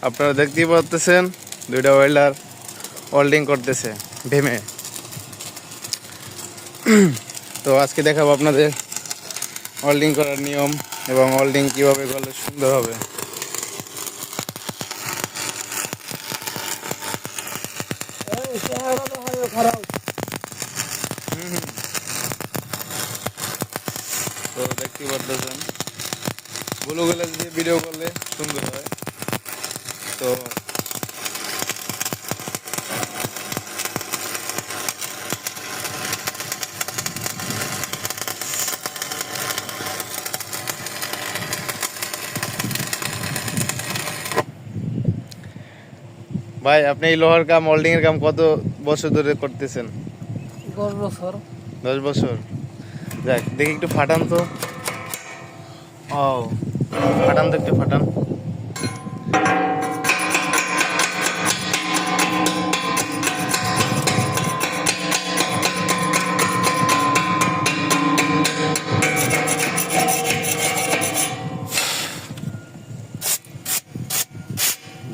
আপনারা দেখতেই পাচ্ছেন দুইটা ওয়েল্ডার ওয়েল্ডিং করতেছে ভেমে। তো আজকে দেখাবো আপনাদের ওয়েল্ডিং করার নিয়ম এবং ওয়েল্ডিং কিভাবে করলে সুন্দর হবে। তো দেখতেই পাচ্ছেন গুলোগুলো দিয়ে ভিডিও করলে সুন্দর হয়। তো ভাই, আপনি এই লোহার কাম ওয়েল্ডিং এর কাম কত বছর ধরে করতেছেন? 10 বছর। 10 বছর। যাক, দেখি একটু ফাটান তো। ও, ফাটান তো, একটু ফাটান।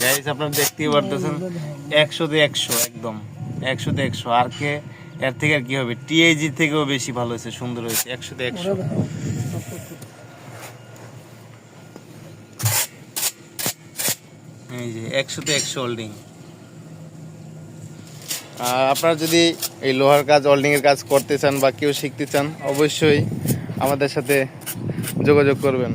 গাইস, আপনারা দেখতেই পারতেছেন 100-তে 100, একদম 100-তে 100। আর কে এর থেকে আর কি হবে? টিএজি থেকেও বেশি ভালো হয়েছে, সুন্দর হয়েছে। 100-তে 100। এই যে 100-তে 100 ওয়েল্ডিং। আর আপনারা যদি এই লোহার কাজ, ওয়েল্ডিং এর কাজ করতে চান বা কেউ শিখতে চান, অবশ্যই আমাদের সাথে যোগাযোগ করবেন।